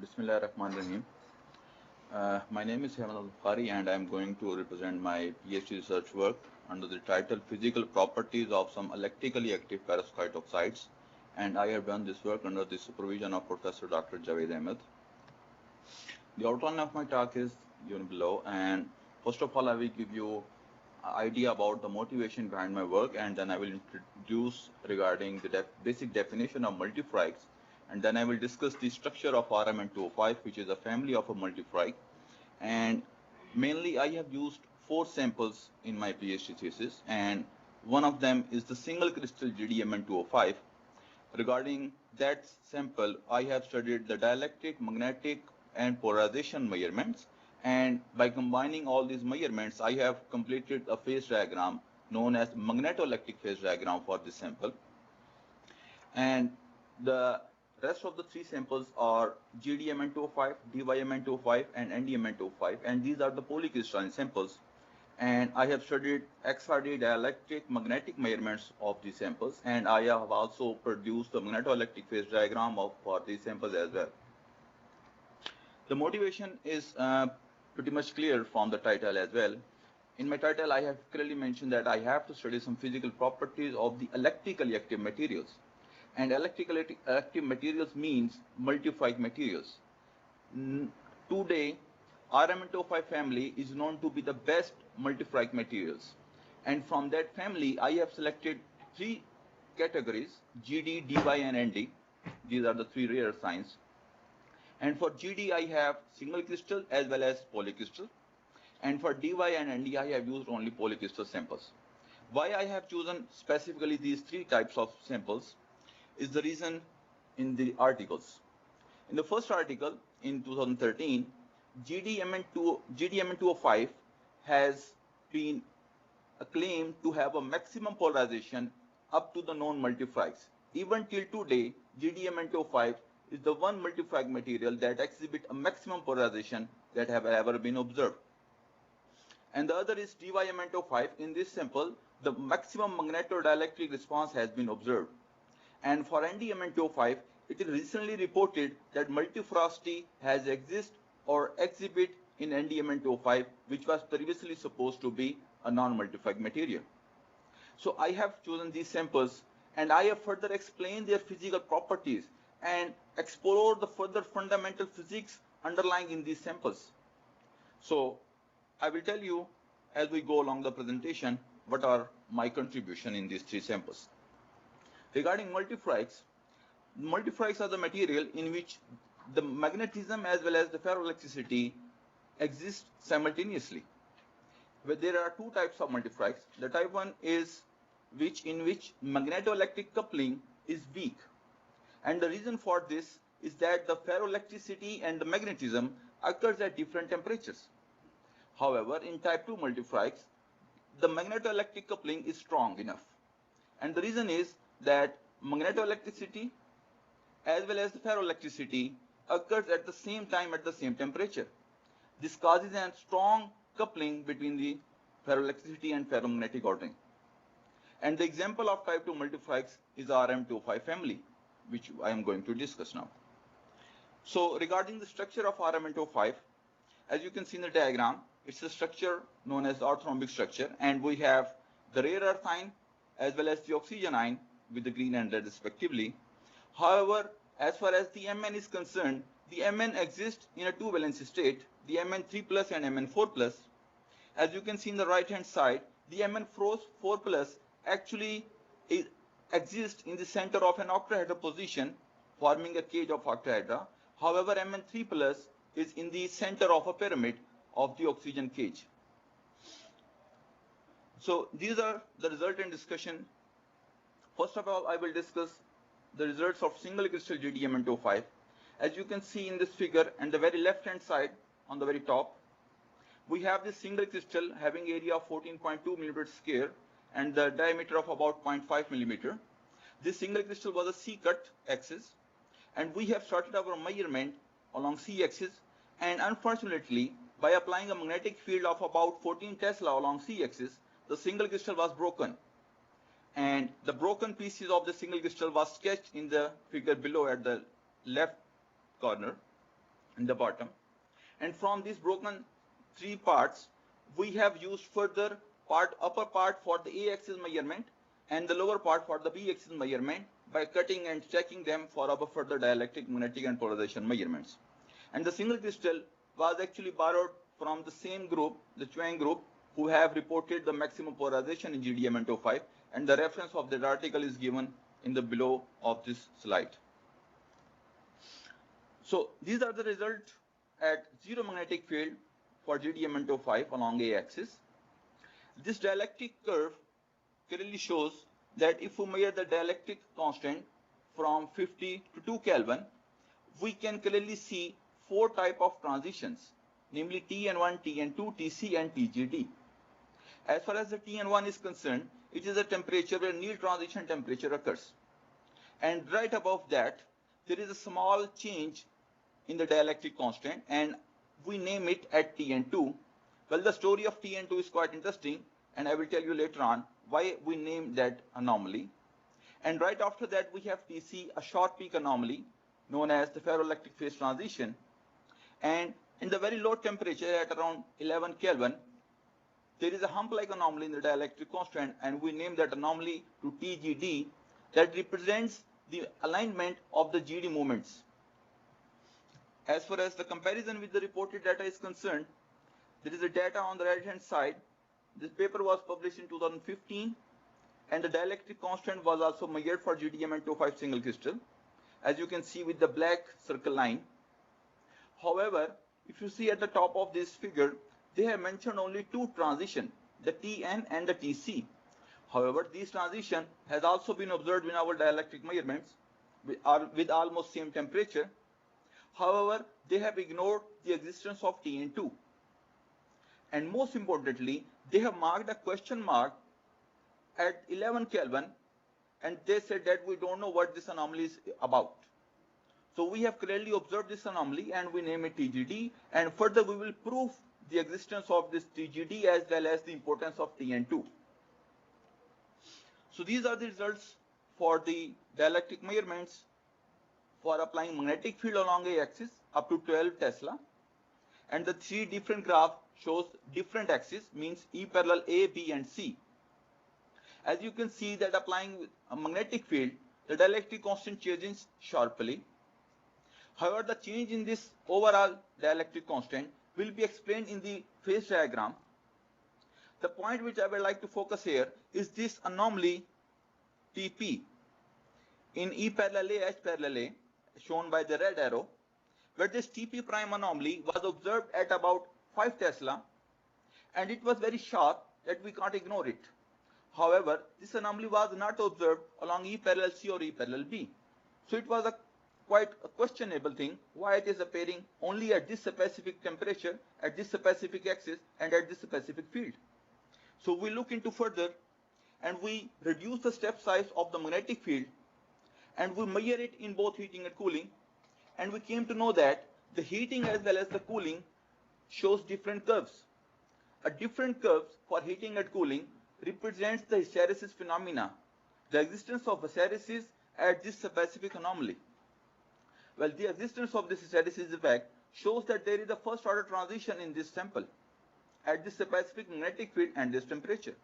Bismillahirrahmanirrahim. My name is Javed and I am going to represent my PhD research work under the title Physical Properties of some Electrically Active Perovskite Oxides, and I have done this work under the supervision of Professor Dr. Javed Ahmad. The outline of my talk is given below, and first of all I will give you an idea about the motivation behind my work, and then I will introduce regarding the basic definition of multifracs, and then I will discuss the structure of RMN205, which is a family of a multifrac. And mainly I have used 4 samples in my PhD thesis, and one of them is the single crystal GdMn205. Regarding that sample, I have studied the dielectric, magnetic, and polarization measurements, and by combining all these measurements, I have completed a phase diagram known as Magnetoelectric phase diagram for this sample. And the rest of the 3 samples are GdMn205, DYMn205, and NdMn205, and these are the polycrystalline samples. And I have studied XRD dielectric magnetic measurements of these samples, and I have also produced the magnetoelectric phase diagram for these samples as well. The motivation is pretty much clear from the title as well. In my title, I have clearly mentioned that I have to study some physical properties of the electrically active materials. And electrically active materials means multifrac materials. Today, RMN205 family is known to be the best multifrac materials. And from that family, I have selected 3 categories, GD, DY, and ND. These are the 3 rare signs. And for GD, I have single crystal as well as polycrystal. And for DY and ND, I have used only polycrystal samples. Why I have chosen specifically these 3 types of samples is the reason in the articles. In the first article in 2013, GdMn205 has been claimed to have a maximum polarization up to the known multifracs. Even till today, GdMn205 is the one multifrac material that exhibits a maximum polarization that have ever been observed. And the other is DYMn205. In this sample, the maximum magnetodielectric response has been observed. And for NdMn205, it is recently reported that multifracity has exist or exhibit in NdMn205, which was previously supposed to be a non-multifrac material. So I have chosen these samples, and I have further explained their physical properties and explored the further fundamental physics underlying in these samples. So I will tell you as we go along the presentation what are my contribution in these 3 samples. Regarding multifracs are the material in which the magnetism as well as the ferroelectricity exist simultaneously. Where there are 2 types of multifracs. The type 1 is in which magnetoelectric coupling is weak. And the reason for this is that the ferroelectricity and the magnetism occurs at different temperatures. However, in type 2 multifracs, the magnetoelectric coupling is strong enough. And the reason is that magnetoelectricity as well as the ferroelectricity occurs at the same time at the same temperature. This causes a strong coupling between the ferroelectricity and ferromagnetic ordering. And the example of type 2 multifracs is RM205 family, which I am going to discuss now. So regarding the structure of RMN205, as you can see in the diagram, it's a structure known as the orthorhombic structure, and we have the rare earth ion as well as the oxygen ion with the green and red respectively. However, as far as the Mn is concerned, the Mn exists in a 2 valence state, the Mn3+ and Mn4+. As you can see in the right hand side, the Mn4+ actually exists in the center of an octahedral position, forming a cage of octahedra. However, Mn3+ is in the center of a pyramid of the oxygen cage. So these are the resultant discussion. First of all, I will discuss the results of single crystal GdMn205. As you can see in this figure, and the very left hand side on the very top, we have this single crystal having area of 14.2 millimeters square and the diameter of about 0.5 millimeter. This single crystal was a C-cut axis, and we have started our measurement along C-axis, and unfortunately, by applying a magnetic field of about 14 Tesla along C-axis, the single crystal was broken. And the broken pieces of the single crystal was sketched in the figure below at the left corner. in the bottom. And from these broken three parts, we have used further upper part for the A-axis measurement and the lower part for the B-axis measurement by cutting and stacking them for our further dielectric, magnetic and polarization measurements. And the single crystal was actually borrowed from the same group, the Chuang group, who have reported the maximum polarization in GdMn, and the reference of that article is given in the below of this slide. So these are the results at zero magnetic field for GdMn along A-axis. This dielectric curve clearly shows that if we measure the dielectric constant from 50 to 2 Kelvin, we can clearly see four types of transitions, namely Tn1, Tn2, Tc and Tgd. As far as the Tn1 is concerned, it is a temperature where nil transition temperature occurs. And right above that, there is a small change in the dielectric constant, and we name it at Tn2. Well, the story of Tn2 is quite interesting, and I will tell you later on why we named that anomaly. And right after that, we have Tc, a short peak anomaly known as the ferroelectric phase transition. And in the very low temperature at around 11 Kelvin, there is a hump-like anomaly in the dielectric constant, and we name that anomaly to Tgd, that represents the alignment of the Gd moments. As far as the comparison with the reported data is concerned, there is a data on the right hand side. This paper was published in 2015, and the dielectric constant was also measured for GdMn single crystal, as you can see with the black circle line. However, if you see at the top of this figure, they have mentioned only two transitions, the Tn and the Tc. However, these transition has also been observed in our dielectric measurements with almost same temperature. However, they have ignored the existence of Tn2. And most importantly, they have marked a question mark at 11 Kelvin, and they said that we don't know what this anomaly is about. So we have clearly observed this anomaly and we name it Tgd, and further we will prove the existence of this Tgd as well as the importance of Tn2. So these are the results for the dielectric measurements for applying magnetic field along a axis up to 12 Tesla, and the three different graphs shows different axes, means E parallel A, B and C. As you can see that applying a magnetic field, the dielectric constant changes sharply. However, the change in this overall dielectric constant will be explained in the phase diagram. The point which I would like to focus here is this anomaly Tp in E parallel A, H parallel A, shown by the red arrow, where this Tp prime anomaly was observed at about 5 Tesla, and it was very sharp that we can't ignore it. However, this anomaly was not observed along E parallel C or E parallel B. So it was quite a questionable thing why it is appearing only at this specific temperature, at this specific axis and at this specific field. So we look into further and we reduce the step size of the magnetic field and we measure it in both heating and cooling, and we came to know that the heating as well as the cooling shows different curves. A different curve for heating and cooling represents the hysteresis phenomena, the existence of hysteresis at this specific anomaly. Well, the existence of this hysteresis effect shows that there is a first order transition in this sample at this specific magnetic field and this temperature.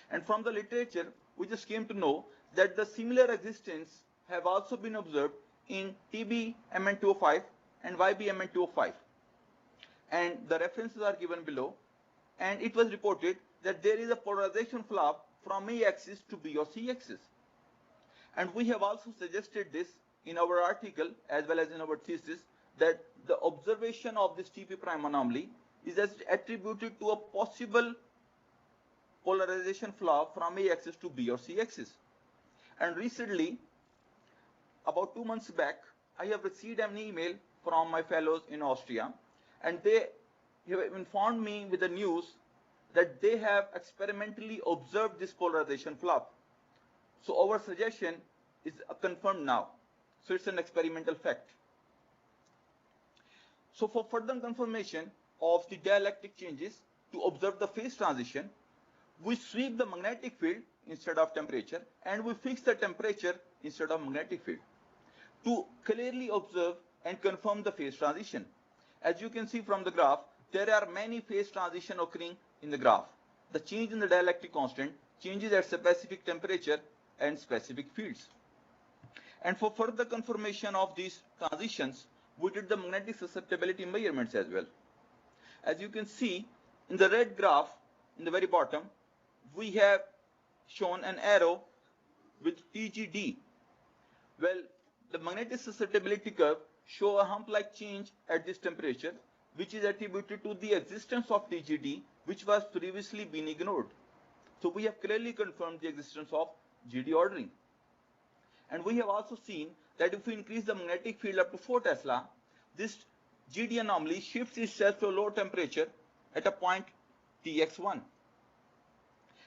And from the literature, we just came to know that the similar existence have also been observed in TBMn205 and YBMn205. And the references are given below. And it was reported that there is a polarization flop from A axis to B or C axis. And we have also suggested this in our article as well as in our thesis, that the observation of this Tp prime anomaly is attributed to a possible polarization flop from A axis to B or C axis. And recently, about 2 months back, I have received an email from my fellows in Austria, and they have informed me with the news that they have experimentally observed this polarization flop. So our suggestion is confirmed now. So it's an experimental fact. So for further confirmation of the dielectric changes, to observe the phase transition, we sweep the magnetic field instead of temperature, and we fix the temperature instead of magnetic field to clearly observe and confirm the phase transition. As you can see from the graph, there are many phase transitions occurring in the graph. The change in the dielectric constant changes at specific temperature and specific fields. And for further confirmation of these transitions, we did the magnetic susceptibility measurements as well. As you can see in the red graph in the very bottom, we have shown an arrow with TGD. Well, the magnetic susceptibility curve shows a hump-like change at this temperature, which is attributed to the existence of TGD, which was previously been ignored. So we have clearly confirmed the existence of GD ordering. And we have also seen that if we increase the magnetic field up to 4 Tesla, this GD anomaly shifts itself to a low temperature at a point Tx1.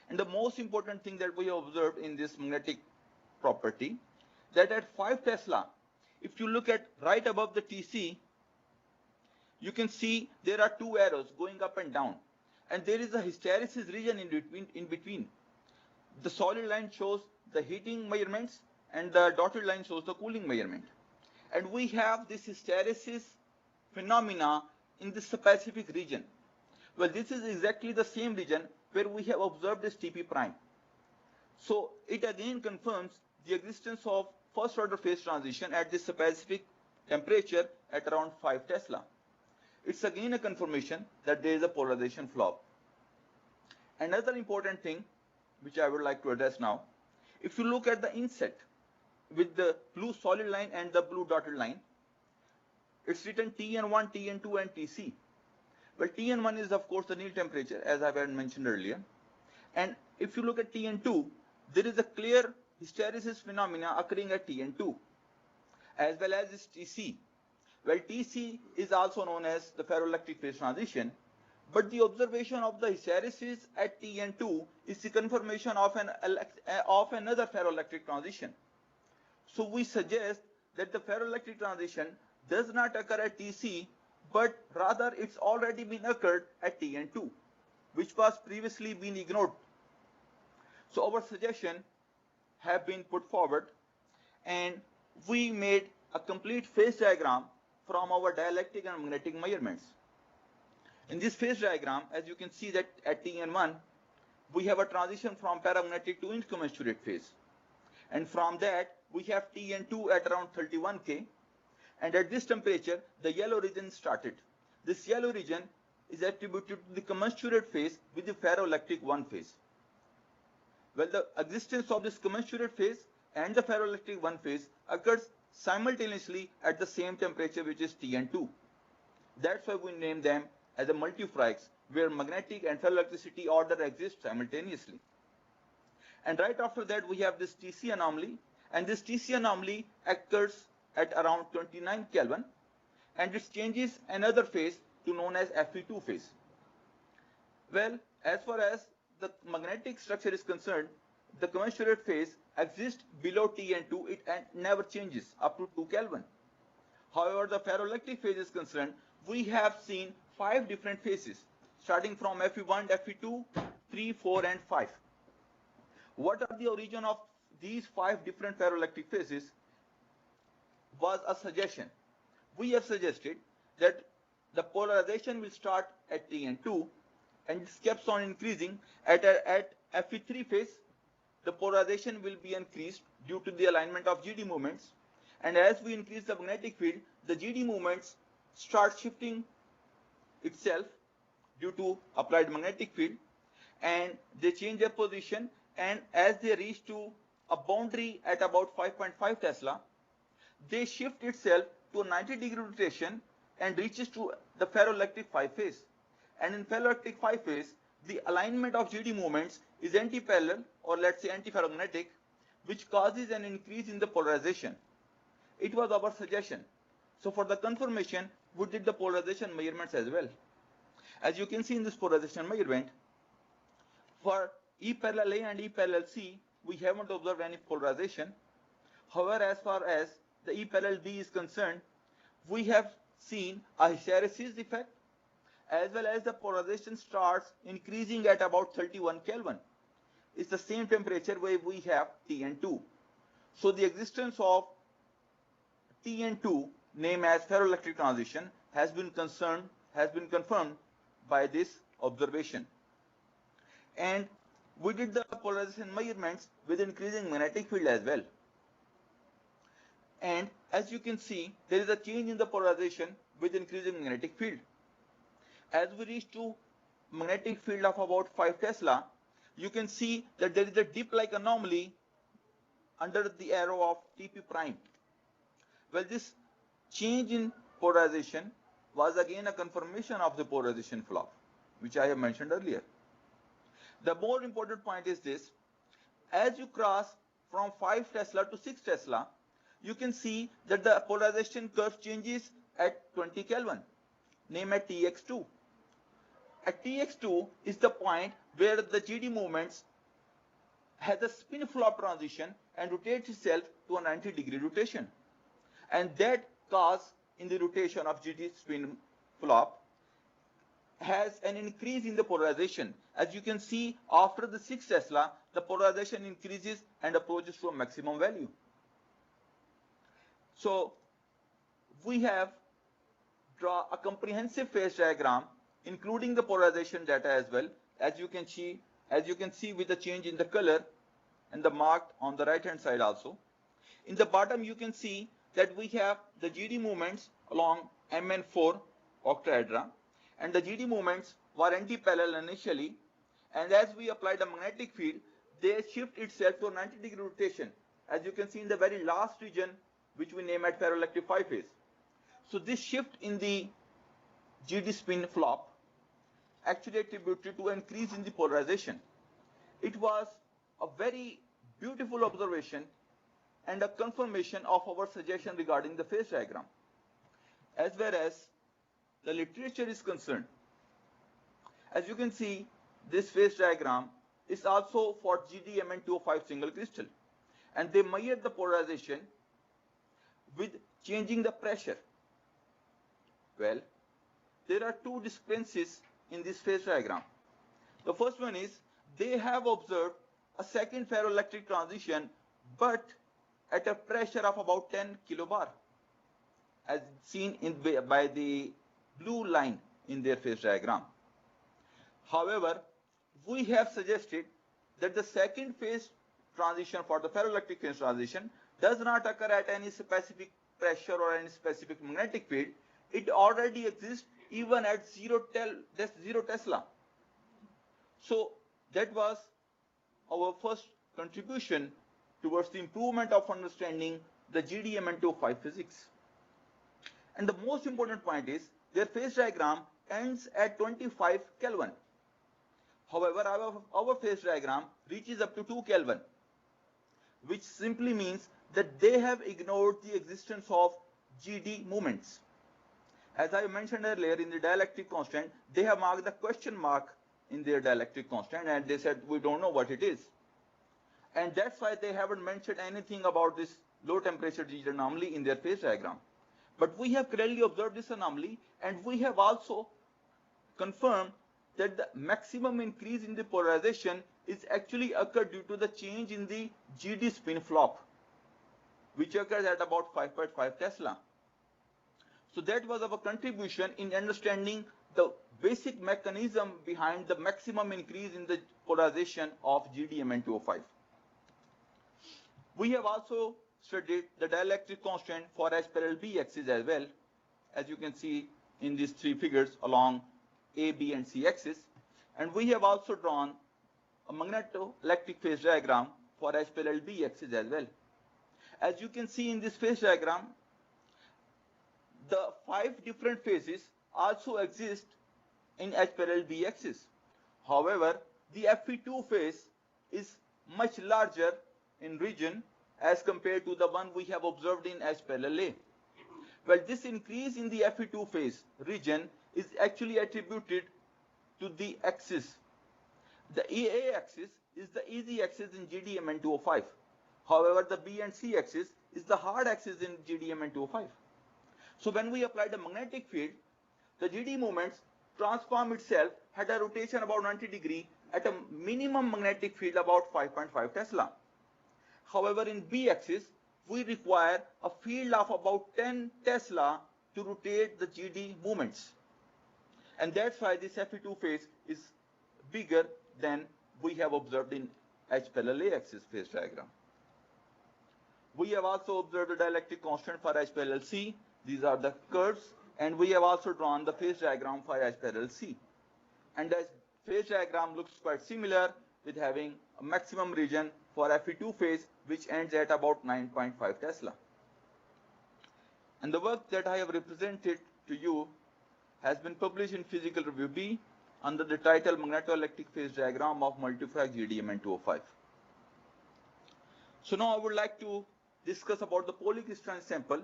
And the most important thing that we have observed in this magnetic property, that at 5 Tesla, if you look at right above the Tc, you can see there are two arrows going up and down, and there is a hysteresis region in between. The solid line shows the heating measurements and the dotted line shows the cooling measurement. And we have this hysteresis phenomena in this specific region. Well, this is exactly the same region where we have observed this Tp prime. So it again confirms the existence of first order phase transition at this specific temperature at around 5 Tesla. It's again a confirmation that there is a polarization flop. Another important thing which I would like to address now, if you look at the inset with the blue solid line and the blue dotted line, it's written Tn1, Tn2 and Tc. Well, Tn1 is of course the Néel temperature, as I had mentioned earlier. And if you look at Tn2, there is a clear hysteresis phenomena occurring at Tn2, as well as this Tc. Well, Tc is also known as the ferroelectric phase transition, but the observation of the hysteresis at Tn2 is the confirmation of another ferroelectric transition. So we suggest that the ferroelectric transition does not occur at Tc, but rather it's already been occurred at Tn2, which was previously been ignored. So our suggestion have been put forward, and we made a complete phase diagram from our dielectric and magnetic measurements. In this phase diagram, as you can see that at Tn1, we have a transition from paramagnetic to incommensurate phase. And from that, we have Tn2 at around 31 K. And at this temperature, the yellow region started. This yellow region is attributed to the commensurate phase with the ferroelectric 1 phase. Well, the existence of this commensurate phase and the ferroelectric 1 phase occurs simultaneously at the same temperature, which is Tn2. That's why we name them as a multifracs, where magnetic and ferroelectricity order exist simultaneously. And right after that, we have this Tc anomaly, and this Tc anomaly occurs at around 29 Kelvin, and it changes another phase to known as Fe2 phase. Well, as far as the magnetic structure is concerned, the commensurate phase exists below Tn2, it never changes up to 2 Kelvin. However, the ferroelectric phase is concerned, we have seen 5 different phases, starting from Fe1, Fe2, 3, 4 and 5. What are the origin of these 5 different ferroelectric phases was a suggestion. We have suggested that the polarization will start at Tn2 and it keeps on increasing at Fe3 phase. The polarization will be increased due to the alignment of GD movements, and as we increase the magnetic field, the GD movements start shifting itself due to applied magnetic field, and they change their position, and as they reach to a boundary at about 5.5 Tesla, they shift itself to a 90-degree rotation and reaches to the ferroelectric 5 phase. And in ferroelectric 5 phase, the alignment of GD movements is anti-parallel, or let's say anti-ferromagnetic, which causes an increase in the polarization. It was our suggestion. So for the confirmation, we did the polarization measurements as well. As you can see in this polarization measurement, for E parallel A and E parallel C, we haven't observed any polarization. However, as far as the E parallel B is concerned, we have seen a hysteresis effect, as well as the polarization starts increasing at about 31 Kelvin. It's the same temperature where we have Tn2. So the existence of Tn2 named as ferroelectric transition has been confirmed by this observation. And we did the polarization measurements with increasing magnetic field as well. And as you can see, there is a change in the polarization with increasing magnetic field. As we reach to magnetic field of about 5 Tesla, you can see that there is a dip-like anomaly under the arrow of Tp prime. Well, this change in polarization was again a confirmation of the polarization flop, which I have mentioned earlier. The more important point is this: as you cross from 5 Tesla to 6 Tesla, you can see that the polarization curve changes at 20 Kelvin, named at Tx2. At Tx2 is the point where the GD movements has a spin flop transition and rotates itself to a 90-degree rotation. And that cause in the rotation of GD spin flop has an increase in the polarization. As you can see, after the 6 Tesla, the polarization increases and approaches to a maximum value. So we have drawn a comprehensive phase diagram including the polarization data as well, as you can see with the change in the color and the mark on the right hand side also. In the bottom you can see that we have the GD movements along Mn4 octahedra, and the GD movements were anti-parallel initially, and as we applied the magnetic field, they shift itself to a 90-degree rotation, as you can see in the very last region, which we name at ferroelectric 5 phase. So this shift in the GD spin flop actually attributed to an increase in the polarization. It was a very beautiful observation and a confirmation of our suggestion regarding the phase diagram. As far as the literature is concerned, as you can see, this phase diagram is also for GdMn 205 single crystal, and they measured the polarization with changing the pressure. Well, there are two discrepancies in this phase diagram. The first one is they have observed a second ferroelectric transition, but at a pressure of about 10 kilobar, as seen by the blue line in their phase diagram. However, we have suggested that the second phase transition for the ferroelectric phase transition does not occur at any specific pressure or any specific magnetic field. It already exists even at 0 Tesla. So that was our first contribution towards the improvement of understanding the GdMn 205 physics. And the most important point is their phase diagram ends at 25 Kelvin. However, our phase diagram reaches up to 2 Kelvin, which simply means that they have ignored the existence of GD movements. As I mentioned earlier, in the dielectric constant, they have marked the question mark in their dielectric constant, and they said we don't know what it is. And that's why they haven't mentioned anything about this low temperature GD anomaly in their phase diagram. But we have clearly observed this anomaly, and we have also confirmed that the maximum increase in the polarization is actually occurred due to the change in the GD spin flop, which occurs at about 5.5 Tesla. So that was our contribution in understanding the basic mechanism behind the maximum increase in the polarization of GdMn 205. We have also studied the dielectric constant for H parallel B axis as well, as you can see in these three figures along A, B and C axis, and we have also drawn a magnetoelectric phase diagram for H parallel B axis as well. As you can see in this phase diagram, the 5 different phases also exist in H parallel B axis. However, the Fe2 phase is much larger in region as compared to the one we have observed in H parallel A. Well, this increase in the Fe2 phase region is actually attributed to the axis. The A axis is the easy axis in GdMn 205. However, the B and C axis is the hard axis in GdMn 205. So when we apply the magnetic field, the GD movements transform itself at a rotation about 90 degree at a minimum magnetic field about 5.5 Tesla. However, in B axis, we require a field of about 10 Tesla to rotate the GD moments. And that's why this Fe2 phase is bigger than we have observed in H parallel A axis phase diagram. We have also observed the dielectric constant for H parallel C. These are the curves, and we have also drawn the phase diagram for H parallel C. And the phase diagram looks quite similar, with having a maximum region for Fe2 phase, which ends at about 9.5 Tesla. And the work that I have represented to you has been published in Physical Review B under the title Magnetoelectric Phase Diagram of Multifractal GdMn 205. So now I would like to discuss about the polycrystalline sample,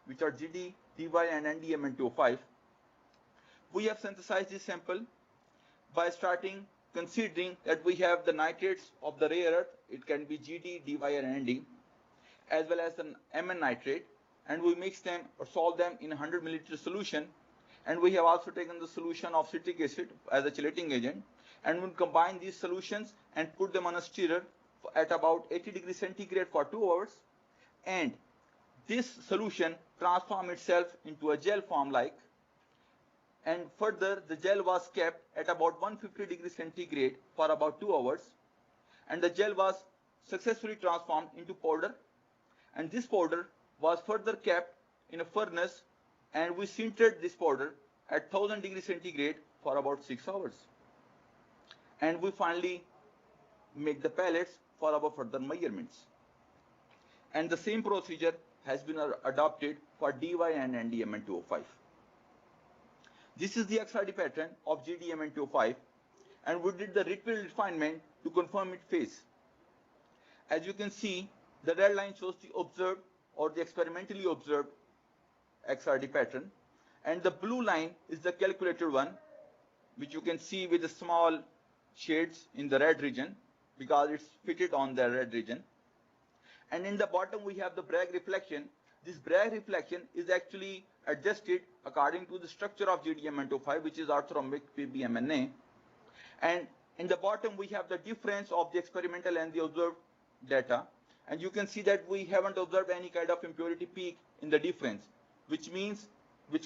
which are GD, Dy and NdMn 205. We have synthesized this sample by considering that we have the nitrates of the rare earth. It can be GD, Dy and Nd, as well as the Mn nitrate, and we mix them or solve them in 100 milliliter solution. And we have also taken the solution of citric acid as a chelating agent, and we'll combine these solutions and put them on a stirrer at about 80 degrees centigrade for 2 hours. And this solution transforms itself into a gel form and further the gel was kept at about 150 degrees centigrade for about 2 hours, and the gel was successfully transformed into powder, and this powder was further kept in a furnace, and we sintered this powder at 1000 degrees centigrade for about 6 hours. And we finally make the pellets for our further measurements. And the same procedure has been adopted for Dy and NdMn 205. This is the XRD pattern of GdMn 205, and we did the ritual refinement to confirm its phase. As you can see, the red line shows the observed or the experimentally observed XRD pattern, and the blue line is the calculated one, which you can see with the small shades in the red region because it's fitted on the red region. And in the bottom we have the Bragg reflection. This Bragg reflection is actually adjusted according to the structure of GdMn 205, which is orthorhombic PBMNA. And in the bottom we have the difference of the experimental and the observed data, and you can see that we haven't observed any kind of impurity peak in the difference, which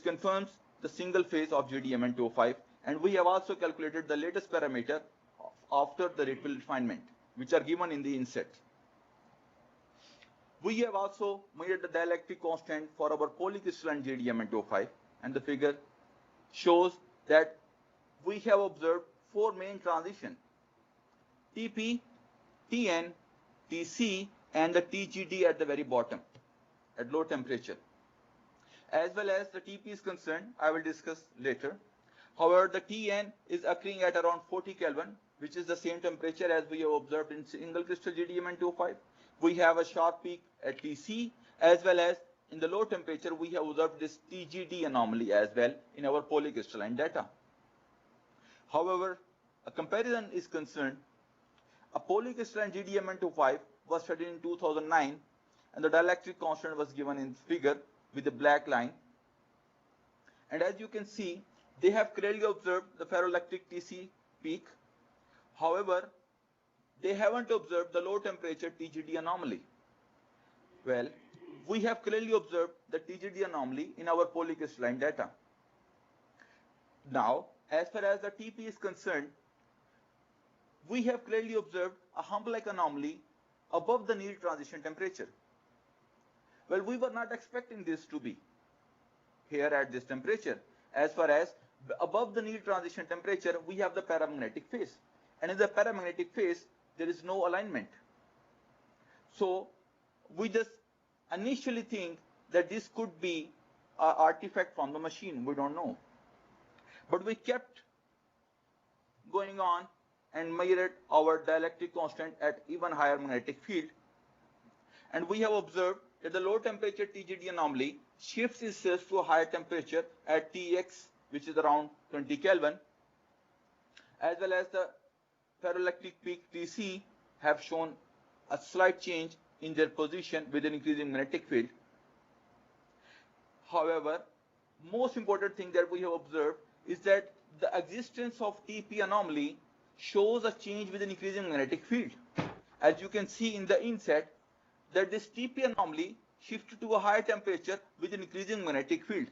confirms the single phase of GdMn 205. And we have also calculated the latest parameter after the ritual refinement, which are given in the inset. We have also measured the dielectric constant for our polycrystalline GdMn 205, and the figure shows that we have observed 4 main transitions: Tp, Tn, Tc, and the Tgd at the very bottom at low temperature. As well as the Tp is concerned, I will discuss later. However, the Tn is occurring at around 40 Kelvin, which is the same temperature as we have observed in single crystal GdMn 205. We have a sharp peak at Tc, as well as in the low temperature we have observed this Tgd anomaly as well in our polycrystalline data. However, a comparison is concerned. A polycrystalline GdMn 205 was studied in 2009, and the dielectric constant was given in figure with the black line. And as you can see, they have clearly observed the ferroelectric Tc peak. However, they haven't observed the low temperature Tgd anomaly. Well, we have clearly observed the Tgd anomaly in our polycrystalline data. Now, as far as the Tp is concerned, we have clearly observed a hump-like anomaly above the needle transition temperature. Well, we were not expecting this to be here at this temperature. As far as above the needle transition temperature, we have the paramagnetic phase, and in the paramagnetic phase there is no alignment. So we just initially think that this could be an artifact from the machine. We don't know, but we kept going on and measured our dielectric constant at even higher magnetic field, and we have observed that the low temperature Tgd anomaly shifts itself to a higher temperature at Tx, which is around 20 Kelvin, as well as the ferroelectric peak Tc have shown a slight change in their position with an increasing magnetic field. However, most important thing that we have observed is that the existence of Tp anomaly shows a change with an increasing magnetic field. As you can see in the inset, that this TP anomaly shifted to a higher temperature with an increasing magnetic field.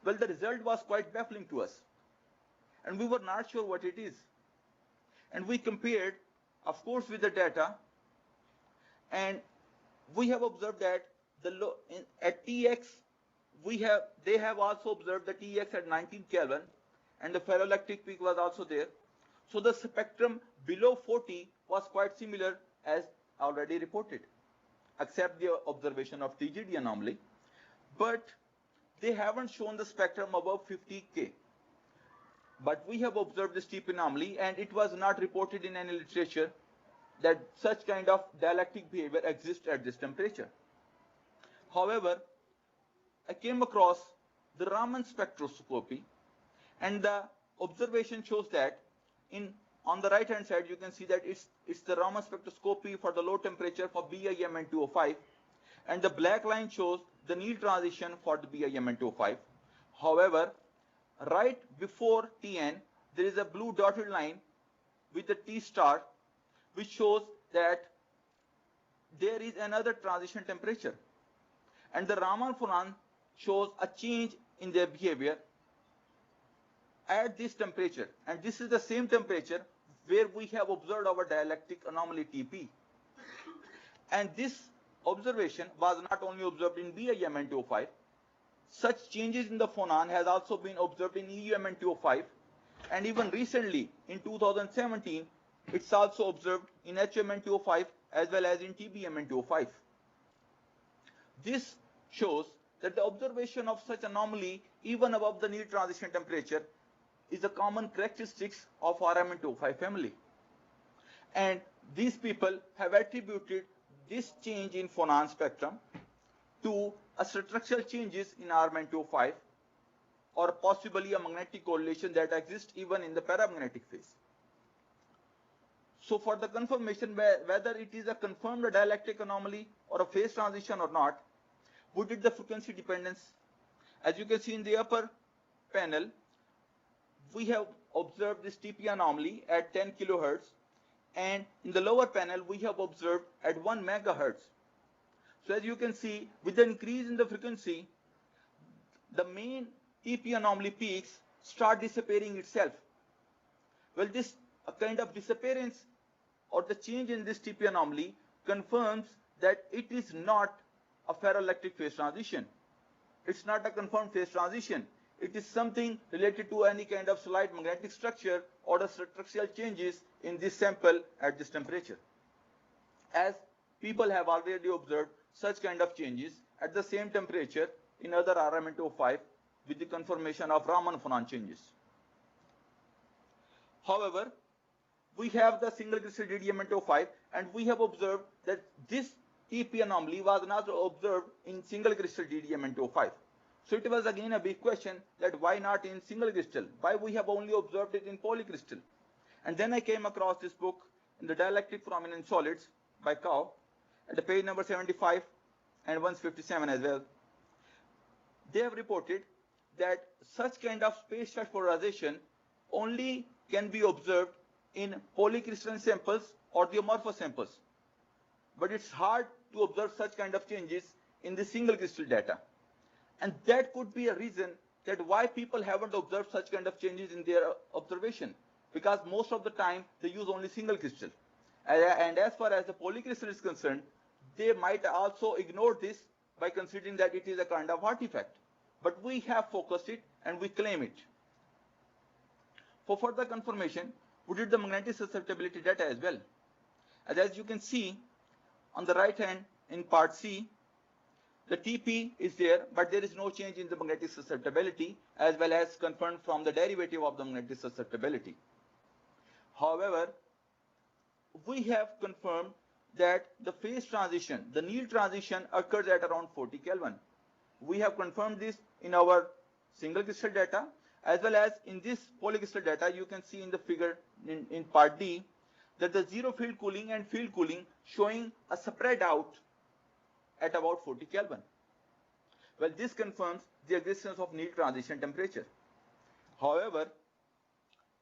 Well, the result was quite baffling to us, and we were not sure what it is. And we compared, of course, with the data, and we have observed that at Tx, they have also observed the Tx at 19 Kelvin, and the ferroelectric peak was also there. So the spectrum below 40 was quite similar as already reported, except the observation of TGD anomaly. But they haven't shown the spectrum above 50 K. But we have observed this TP anomaly, and it was not reported in any literature that such kind of dielectric behavior exists at this temperature. However, I came across the Raman spectroscopy, and the observation shows that on the right hand side you can see that it's the Raman spectroscopy for the low temperature for BIMN 205, and the black line shows the Neal transition for the BIMN 205. However, right before Tn there is a blue dotted line with the T star, which shows that there is another transition temperature, and the Raman phonon shows a change in their behavior at this temperature, and this is the same temperature where we have observed our dielectric anomaly TP. And this observation was not only observed in BIMN 205, such changes in the phonon has also been observed in EUMN 205, and even recently in 2017 it's also observed in HMN 205 as well as in TBMN 205. This shows that the observation of such anomaly even above the Neal transition temperature is a common characteristics of RMN 205 family. And these people have attributed this change in phonon spectrum to a structural changes in RMN 205, or possibly a magnetic correlation that exists even in the paramagnetic phase. So for the confirmation whether it is a confirmed dielectric anomaly or a phase transition or not, we did the frequency dependence. As you can see in the upper panel, we have observed this TP anomaly at 10 kilohertz, and in the lower panel we have observed at 1 megahertz. So as you can see, with the increase in the frequency, the main TP anomaly peaks start disappearing itself. Well, this kind of disappearance or the change in this TP anomaly confirms that it is not a ferroelectric phase transition. It's not a confirmed phase transition. It is something related to any kind of slight magnetic structure or the structural changes in this sample at this temperature, as people have already observed such kind of changes at the same temperature in other RMN 205 with the confirmation of Raman phonon changes. However, we have the single crystal GdMn 205, and we have observed that this TP anomaly was not observed in single crystal GdMn 205. So it was again a big question that why not in single crystal? Why we have only observed it in polycrystal? And then I came across this book in the Dielectric Phenomena in Solids by Cow at the page number 75 and 157 as well. They have reported that such kind of space charge polarization only can be observed in polycrystalline samples or the amorphous samples, but it's hard to observe such kind of changes in the single crystal data. And that could be a reason that why people haven't observed such kind of changes in their observation, because most of the time they use only single crystal. And as far as the polycrystal is concerned, they might also ignore this by considering that it is a kind of artifact. But we have focused it and we claim it. For further confirmation, we did the magnetic susceptibility data as well. As you can see on the right hand in part C, the TP is there, but there is no change in the magnetic susceptibility, as well as confirmed from the derivative of the magnetic susceptibility. However, we have confirmed that the phase transition, the Neal transition, occurs at around 40 Kelvin. We have confirmed this in our single crystal data, as well as in this polycrystal data. You can see in the figure in part D that the zero field cooling and field cooling showing a spread out at about 40 Kelvin. Well, this confirms the existence of Neal transition temperature. However,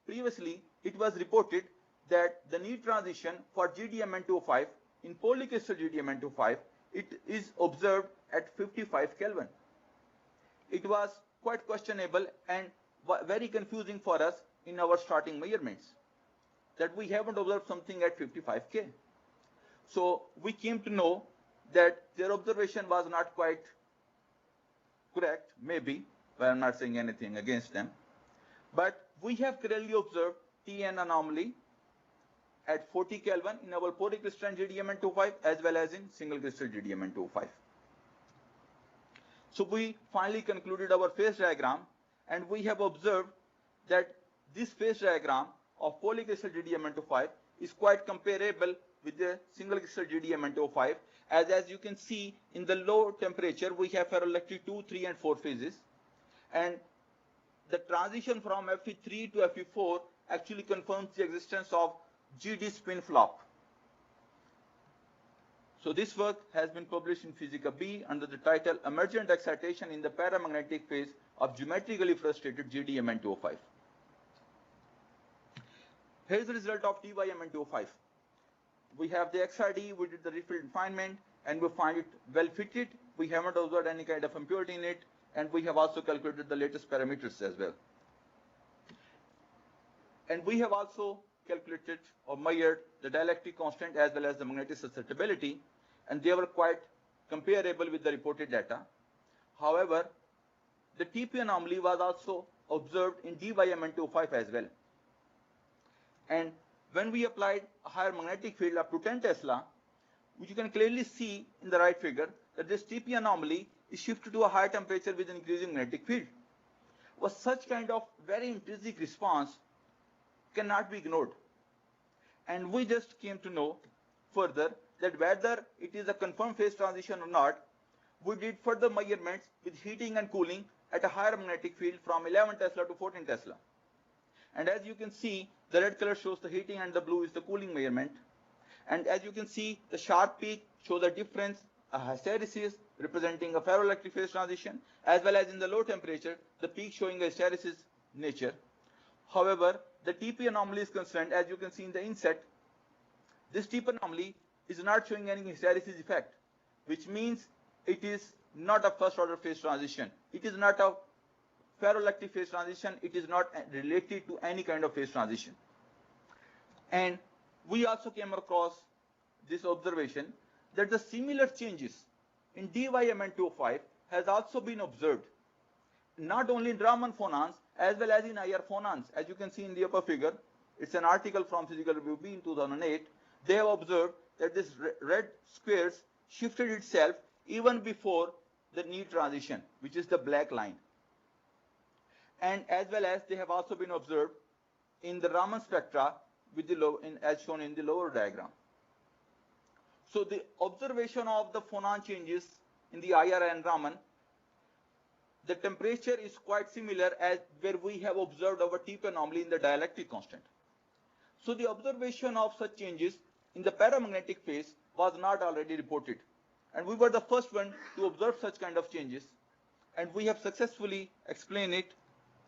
previously it was reported that the Neal transition for GdMn 205 in polycrystal GdMn25, it is observed at 55 Kelvin. It was quite questionable and very confusing for us in our starting measurements that we haven't observed something at 55 K. So we came to know that their observation was not quite correct, maybe, but I'm not saying anything against them. But we have clearly observed Tn anomaly at 40 Kelvin in our polycrystalline GdMn25 as well as in single crystal GdMn25. So we finally concluded our phase diagram, and we have observed that this phase diagram of polycrystal GdMn25 is quite comparable with the single crystal GdMn25, as you can see in the low temperature we have ferroelectric 2, 3 and 4 phases, and the transition from Fe3 to Fe4 actually confirms the existence of GD spin flop. So this work has been published in Physica B under the title Emergent Excitation in the Paramagnetic Phase of Geometrically Frustrated GdMn205. Here's the result of DYMN205. We have the XRD, we did the refill refinement, and we find it well fitted. We haven't observed any kind of impurity in it, and we have also calculated the latest parameters as well. And we have also calculated or measured the dielectric constant as well as the magnetic susceptibility, and they were quite comparable with the reported data. However, the TP anomaly was also observed in DYMN25 as well. And when we applied a higher magnetic field up to 10 Tesla, which you can clearly see in the right figure, that this TP anomaly is shifted to a higher temperature with increasing magnetic field. Was such kind of very intrinsic response cannot be ignored. And we just came to know further that whether it is a confirmed phase transition or not, we did further measurements with heating and cooling at a higher magnetic field from 11 Tesla to 14 Tesla. And as you can see, the red color shows the heating and the blue is the cooling measurement. And as you can see, the sharp peak shows a difference, a hysteresis representing a ferroelectric phase transition, as well as in the low temperature, the peak showing a hysteresis nature. However, the TP anomaly is concerned, as you can see in the inset, this TP anomaly is not showing any hysteresis effect, which means it is not a first order phase transition. It is not a ferroelectric phase transition. It is not related to any kind of phase transition. And we also came across this observation that the similar changes in DYMN205 has also been observed, not only in Raman phonons as well as in IR phonons. As you can see in the upper figure, it's an article from Physical Review B in 2008. They have observed that this red squares shifted itself even before the need transition, which is the black line. And as well as they have also been observed in the Raman spectra with the as shown in the lower diagram. So the observation of the phonon changes in the IR and Raman, the temperature is quite similar as where we have observed our TP anomaly in the dielectric constant. So the observation of such changes in the paramagnetic phase was not already reported, and we were the first one to observe such kind of changes, and we have successfully explained it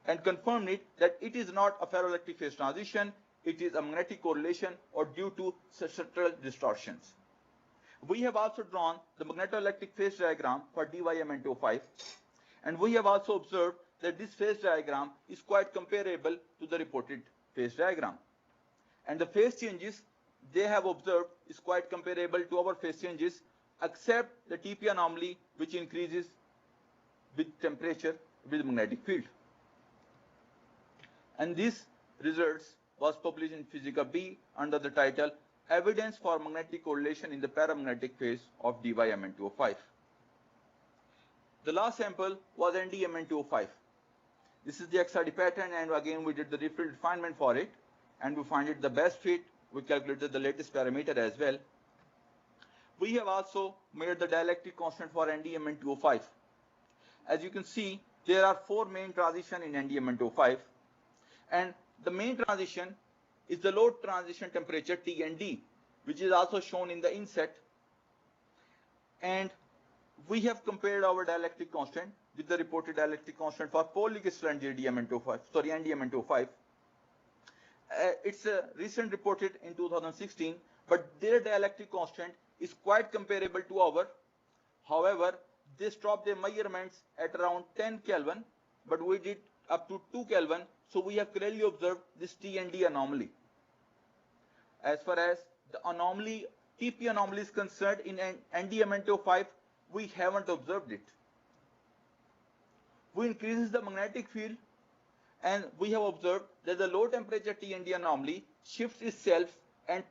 and confirmed it that it is not a ferroelectric phase transition, it is a magnetic correlation or due to structural distortions. We have also drawn the magnetoelectric phase diagram for DYMN205, and we have also observed that this phase diagram is quite comparable to the reported phase diagram. And the phase changes they have observed is quite comparable to our phase changes, except the TP anomaly, which increases with temperature with magnetic field. And these results was published in Physica B under the title Evidence for Magnetic Correlation in the Paramagnetic Phase of DYMN205. The last sample was NdMn205. This is the XRD pattern, and again we did the refill refinement for it, and we find it the best fit. We calculated the latest parameter as well. We have also made the dielectric constant for NdMn205. As you can see, there are 4 main transitions in NdMn205, and the main transition is the low transition temperature T and D, which is also shown in the inset. And we have compared our dielectric constant with the reported dielectric constant for polycrystalline NdMn205. It's recent reported in 2016, but their dielectric constant is quite comparable to our. However, they stopped their measurements at around 10 Kelvin, but we did up to 2 Kelvin, so we have clearly observed this T and D anomaly. As far as the anomaly, TP anomaly is concerned, in NdMn205, we haven't observed it. We increases the magnetic field, and we have observed that the low temperature T and D anomaly shifts itself and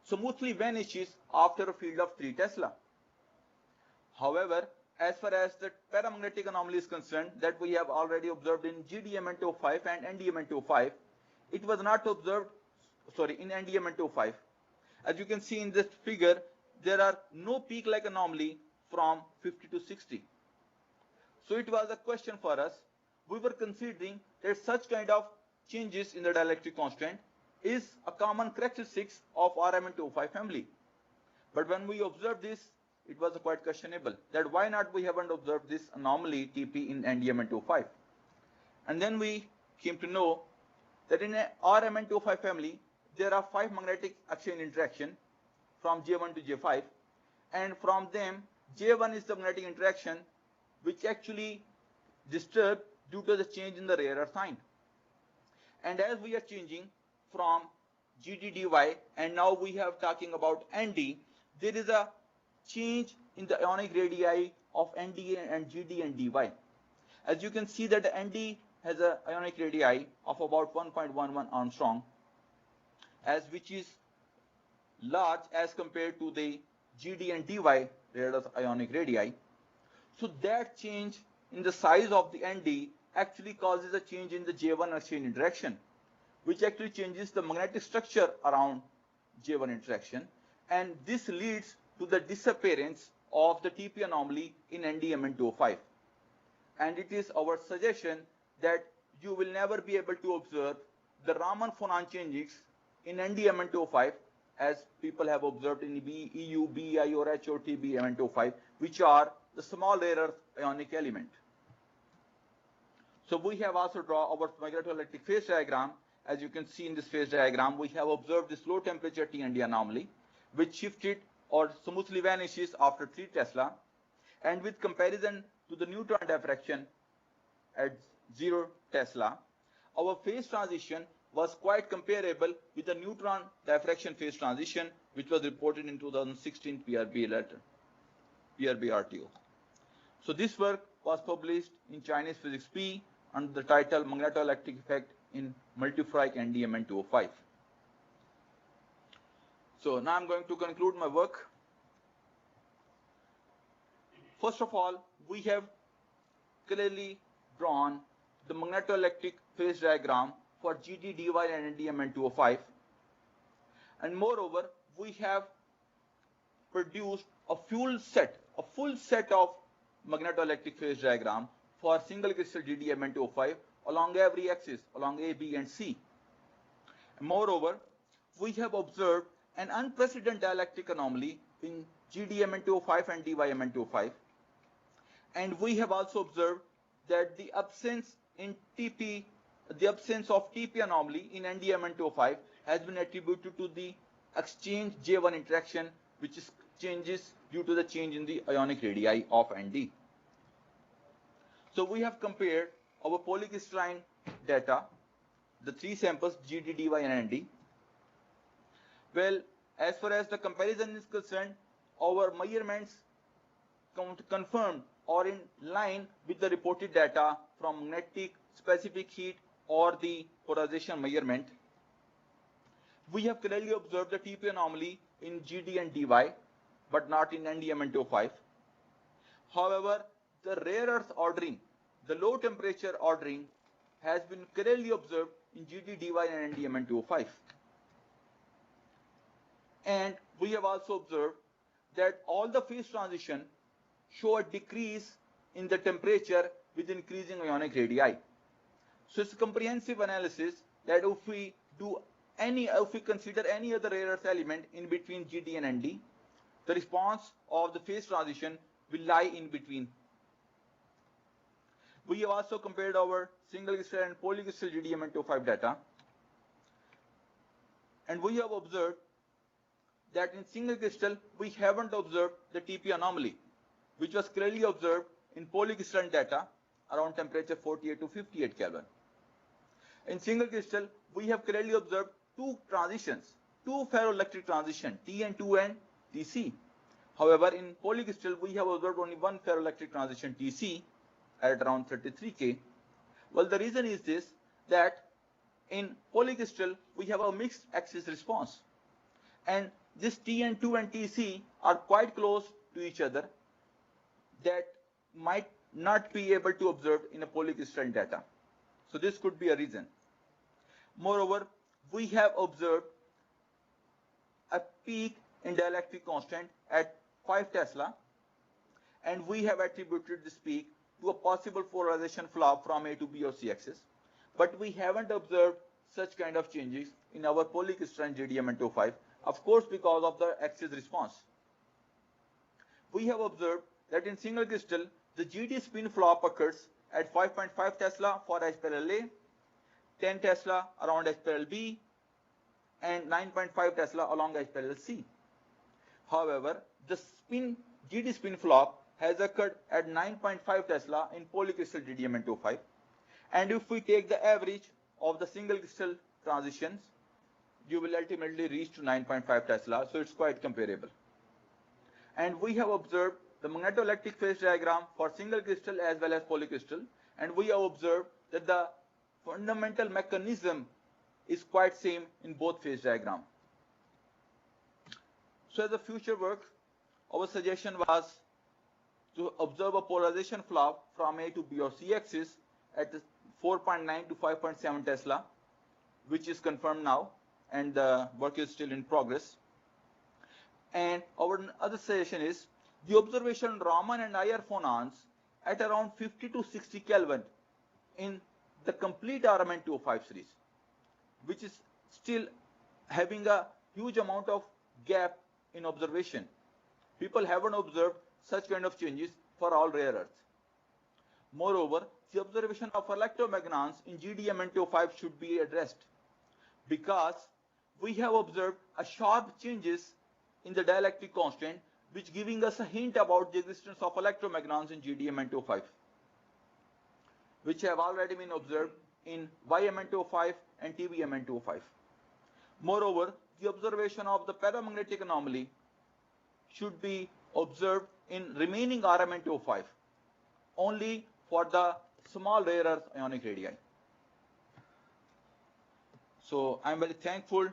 smoothly vanishes after a field of 3 Tesla. However, as far as the paramagnetic anomaly is concerned, that we have already observed in GdMn205 and NdMn205, it was not observed, in NdMn205. As you can see in this figure, there are no peak-like anomaly from 50 to 60. So it was a question for us. We were considering that such kind of changes in the dielectric constant is a common characteristics of RMN205 family. But when we observed this, it was quite questionable that why not we haven't observed this anomaly TP in NdMn205. And then we came to know that in a RMN205 family, there are 5 magnetic exchange interaction from J1 to J5, and from them J1 is the magnetic interaction which actually disturbed due to the change in the rarer sign. And as we are changing from GdDy and now we have talking about Nd, there is a change in the ionic radii of Nd and Gd and dy. As you can see that the Nd has an ionic radii of about 1.11 Armstrong, which is large as compared to the Gd and dy radius ionic radii. So that change in the size of the Nd actually causes a change in the J1 exchange interaction, which actually changes the magnetic structure around J1 interaction, and this leads to the disappearance of the TP anomaly in NdMn205. And it is our suggestion that you will never be able to observe the Raman-Fonon changes in NdMn205 as people have observed in B, EU, BI or HOT BMN205, which are the small rare earth ionic element. So we have also drawn our magnetoelectric phase diagram. As you can see in this phase diagram, we have observed this low temperature T and D anomaly, which shifted or smoothly vanishes after 3 Tesla, and with comparison to the neutron diffraction at 0 Tesla, our phase transition was quite comparable with the neutron diffraction phase transition, which was reported in 2016 PRB letter, PRB RTO. So this work was published in Chinese Physics P under the title Magnetoelectric Effect in Multifractal NdMn205. So now I'm going to conclude my work. First of all, we have clearly drawn the magnetoelectric phase diagram for GdDy and NdMn205, and moreover we have produced a full set of magnetoelectric phase diagram for single crystal GdMn205 along every axis, along A, B and C. And moreover, we have observed an unprecedented dielectric anomaly in GdMn205 and DYMN205, and we have also observed that the absence of TP anomaly in NdMn205 has been attributed to the exchange J1 interaction, which is changes due to the change in the ionic radii of Nd. So we have compared our polycrystalline data, the 3 samples Gd, Dy and Nd. Well, as far as the comparison is concerned, our measurements confirmed or in line with the reported data from magnetic specific heat or the polarization measurement. We have clearly observed the TP anomaly in Gd and Dy, but not in NdMn205. However, the rare earth ordering, the low temperature ordering, has been clearly observed in Gd, Dy and NdMn205. And we have also observed that all the phase transition show a decrease in the temperature with increasing ionic radii. So it's a comprehensive analysis that if we consider any other rare earth element in between Gd and Nd, the response of the phase transition will lie in between. We have also compared our single crystal and polycrystal GdMn205 data, and we have observed that in single crystal we haven't observed the TP anomaly, which was clearly observed in polycrystalline data around temperature 48 to 58 Kelvin. In single crystal, we have clearly observed two transitions, two ferroelectric transition, Tn2 and Tc. However, in polycrystal, we have observed only one ferroelectric transition, Tc, at around 33 K. Well, the reason is this, that in polycrystal, we have a mixed axis response. And this Tn2 and Tc are quite close to each other, that might not be able to observe in a polycrystalline data. So this could be a reason. Moreover, we have observed a peak in dielectric constant at 5 Tesla, and we have attributed this peak to a possible polarization flop from A to B or C axis. But we haven't observed such kind of changes in our polycrystalline GdMn205, of course because of the axis response. We have observed that in single crystal, the GD spin flop occurs at 5.5 Tesla for H parallel A, 10 Tesla around H parallel B, and 9.5 Tesla along H parallel C. However, the GD spin flop has occurred at 9.5 Tesla in polycrystal GdMn205, and if we take the average of the single crystal transitions, you will ultimately reach to 9.5 Tesla, so it's quite comparable. And we have observed the magnetoelectric phase diagram for single crystal as well as polycrystal, and we have observed that the fundamental mechanism is quite same in both phase diagram. So as a future work, our suggestion was to observe a polarization flop from A to B or C axis at 4.9 to 5.7 Tesla, which is confirmed now, and the work is still in progress. And our other suggestion is the observation Raman and IR phonons at around 50 to 60 Kelvin in the complete RMN205 series, which is still having a huge amount of gap in observation. People haven't observed such kind of changes for all rare earths. Moreover, the observation of electromagnons in GdMn205 should be addressed, because we have observed a sharp changes in the dielectric constant, which giving us a hint about the existence of electromagnons in GdMn205, which have already been observed in YMN205 and TBMN205. Moreover, the observation of the paramagnetic anomaly should be observed in remaining RMN205 only for the small rare earth ionic radii. So I am very thankful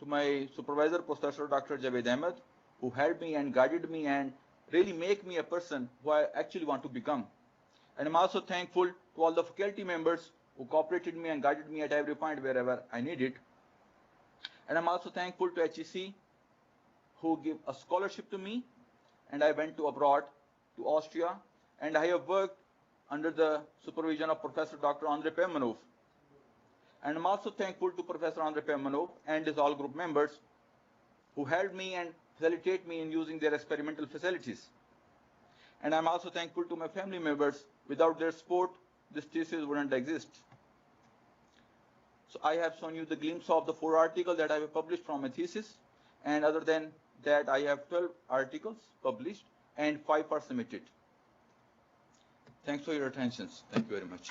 to my supervisor, Professor Dr. Javed Ahmad, who helped me and guided me and really make me a person who I actually want to become. And I'm also thankful to all the faculty members who cooperated me and guided me at every point wherever I needed. And I'm also thankful to HEC, who gave a scholarship to me, and I went to abroad to Austria, and I have worked under the supervision of Professor Dr. Andrei Permanov. And I'm also thankful to Professor Andrei Permanov and his all group members who helped me and facilitate me in using their experimental facilities. And I'm also thankful to my family members. Without their support, this thesis wouldn't exist. So I have shown you the glimpse of the 4 articles that I have published from my thesis, and other than that I have 12 articles published and 5 are submitted. Thanks for your attention. Thank you very much.